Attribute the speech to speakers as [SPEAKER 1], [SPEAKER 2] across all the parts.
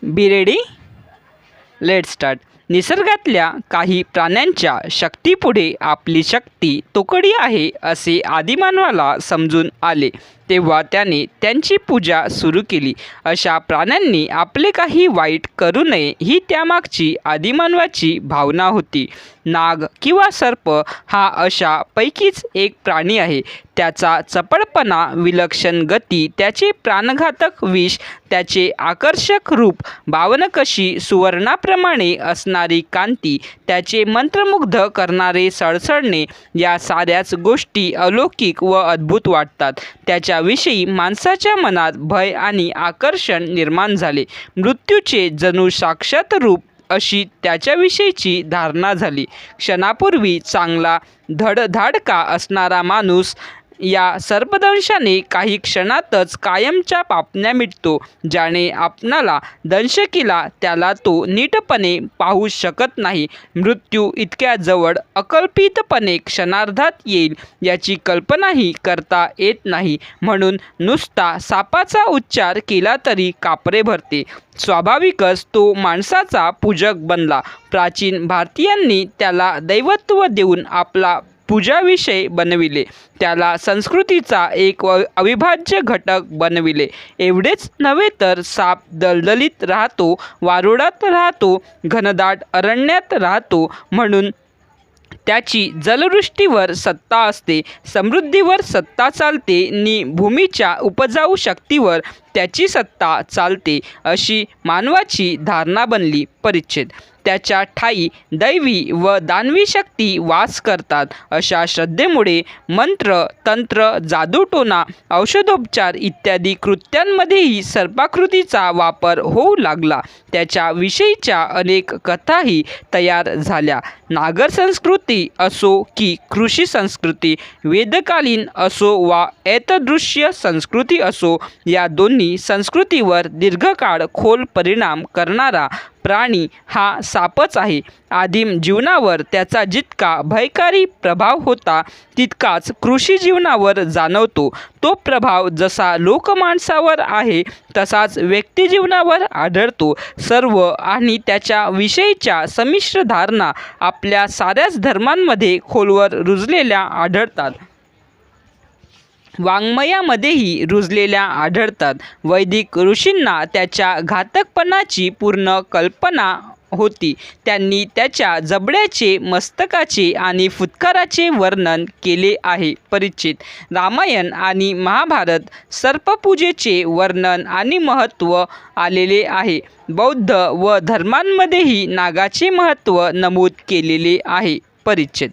[SPEAKER 1] बी ready, let start. निसर्गातल्या काही प्राण्यांच्या शक्तीपुढे आपली शक्ती तोकडी आहे असे आदिमानवाला समजून आले तेव्हा त्याने त्यांची पूजा सुरू केली. अशा प्राण्यांनी आपले काही वाईट करू नये ही त्यामागची आदिमानवाची भावना होती. नाग किंवा सर्प हा अशा पैकीच एक प्राणी आहे. त्याचा चपळपणा, विलक्षण गती, त्याचे प्राणघातक विष, त्याचे आकर्षक रूप, बावनकशी सुवर्णाप्रमाणे असणारी कांती, त्याचे मंत्रमुग्ध करणारे सळसळणे या साऱ्याच गोष्टी अलौकिक व अद्भुत वाटतात. त्याच्याविषयी माणसाच्या मनात भय आणि आकर्षण निर्माण झाले. मृत्यूचे जणू साक्षात रूप अशी त्याच्याविषयीची धारणा झाली. क्षणापूर्वी चांगला धडधाडका असणारा माणूस या सर्पदंशाने काही क्षणातच कायमच्या पापण्या मिटतो. ज्याने आपणाला दंश केला त्याला तो नीटपणे पाहू शकत नाही. मृत्यू इतक्या जवळ अकल्पितपणे क्षणार्धात येईल याची कल्पनाही करता येत नाही. म्हणून नुसता सापाचा उच्चार केला तरी कापरे भरते. स्वाभाविकच तो माणसाचा पूजक बनला. प्राचीन भारतीयांनी त्याला दैवत्व देऊन आपला पूजाविषय बनविले. त्याला संस्कृतीचा एक अविभाज्य घटक बनविले. एवढेच नव्हे तर साप दलदलीत राहतो, वारुळात राहतो, घनदाट अरण्यात राहतो म्हणून त्याची जलवृष्टीवर सत्ता असते, समृद्धीवर सत्ता चालते नि भूमीच्या उपजाऊ शक्तीवर त्याची सत्ता चालते अशी मानवाची धारणा बनली. परिच्छेद. त्याच्या ठायी दैवी व दानवी शक्ती वास करतात. अशा श्रद्धेमुळे मंत्र, तंत्र, जादूटोणा, औषधोपचार इत्यादी कृत्यांमध्येही सर्पाकृतीचा वापर होऊ लागला. त्याच्याविषयीच्या अनेक कथाही तयार झाल्या. नागर संस्कृती असो की कृषी संस्कृती, वेदकालीन असो वा ऐतदृश्य संस्कृती असो, या दोन्ही संस्कृतीवर दीर्घकाळ खोल परिणाम करणारा प्राणी हा सापच आहे. आदिम जीवनावर त्याचा जितका भयकारी प्रभाव होता तितकाच कृषी जीवनावर जाणवतो. तो प्रभाव जसा लोकमानसावर आहे तसाच व्यक्तिजीवनावर आढळतो. सर्व आणि त्याच्या विषयीच्या संमिश्र धारणा आपल्या साऱ्याच धर्मांमध्ये खोलवर रुजलेल्या आढळतात. वाङ्मयामध्येही रुजलेल्या आढळतात. वैदिक ऋषींना त्याच्या घातकपणाची पूर्ण कल्पना होती. त्यांनी त्याच्या जबड्याचे, मस्तकाचे आणि फुत्काराचे वर्णन केले आहे. परिच्छेद. रामायण आणि महाभारत सर्पपूजेचे वर्णन आणि महत्त्व आलेले आहे. बौद्ध व धर्मांमध्येही नागाचे महत्त्व नमूद केलेले आहे. परिच्छेद.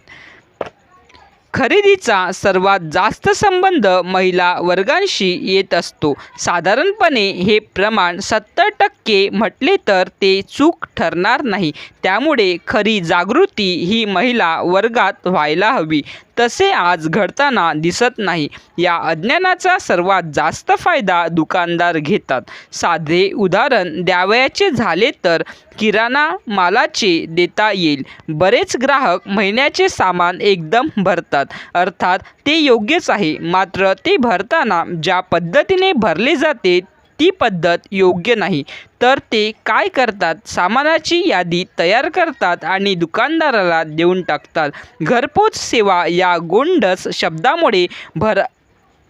[SPEAKER 1] खरेदीचा सर्वात जास्त संबंध महिला वर्गांशी येत असतो. साधारणपणे हे प्रमाण 70% म्हटले तर ते चूक ठरणार नाही. त्यामुळे खरी जागृती ही महिला वर्गात व्हायला हवी. तसे आज घडताना दिसत नाही. या अज्ञानाचा सर्वात जास्त फायदा दुकानदार घेतात. साधे उदाहरण द्यावयाचे झाले तर किराणा मालाचे देता येईल. बरेच ग्राहक महिन्याचे सामान एकदम भरतात. अर्थात ते योग्यच आहे, मात्र ते भरताना ज्या पद्धतीने भरले जाते ती पद्धत योग्य नाही. तर ते काय करतात? सामानाची यादी तयार करतात आणि दुकानदाराला देऊन टाकतात. घरपोच सेवा या गोंडस शब्दामुळे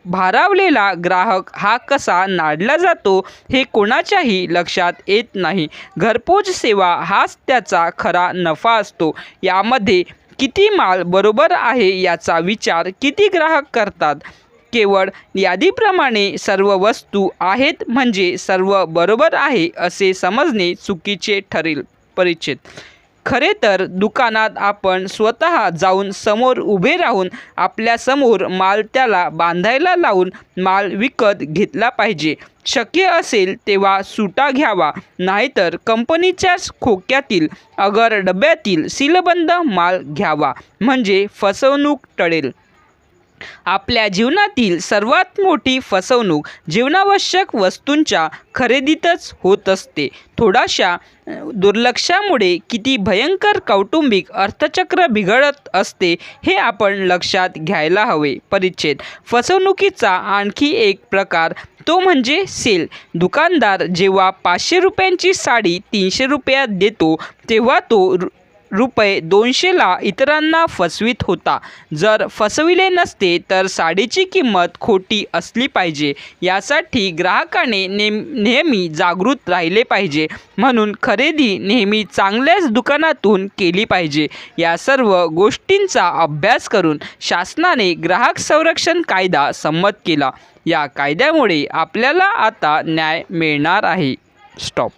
[SPEAKER 1] भारावलेला ग्राहक हा कसा नाडला जातो हे कोणाच्याही लक्षात येत नाही. घरपोच सेवा हाच त्याचा खरा नफा असतो. यामध्ये किती माल बरोबर आहे याचा विचार किती ग्राहक करतात. केवळ यादीप्रमाणे सर्व वस्तू आहेत म्हणजे सर्व बरोबर आहे असे समजणे चुकीचे ठरेल. परिच्छेद. खरे तर दुकानात आपण स्वतः जाऊन समोर उभे राहून आपल्यासमोर माल त्याला बांधायला लावून माल विकत घेतला पाहिजे. शक्य असेल तेव्हा सुटा घ्यावा, नाहीतर कंपनीच्याच खोक्यातील अगर डब्यातील सीलबंद माल घ्यावा, म्हणजे फसवणूक टळेल. आपल्या जीवनातील सर्वात मोठी फसवणूक जीवनावश्यक वस्तूंच्या खरेदीतच होत असते. थोड्याशा दुर्लक्षामुळे किती भयंकर कौटुंबिक अर्थचक्र बिघडत असते हे आपण लक्षात घ्यायला हवे. परिच्छेद. फसवणुकीचा आणखी एक प्रकार तो म्हणजे सेल. दुकानदार जेव्हा 500 रुपयांची साडी 300 रुपयात देतो तेव्हा तो रुपये 200ला इतरांना फसवीत होता. जर फसविले नसते तर साडीची किंमत खोटी असली पाहिजे यासाठी ग्राहकाने नेहमी जागृत राहिले पाहिजे. म्हणून खरेदी नेहमी चांगल्याच दुकानातून केली पाहिजे. या सर्व गोष्टींचा अभ्यास करून शासनाने ग्राहक संरक्षण कायदा संमत केला. या कायद्यामुळे आपल्याला आता न्याय मिळणार आहे. स्टॉप.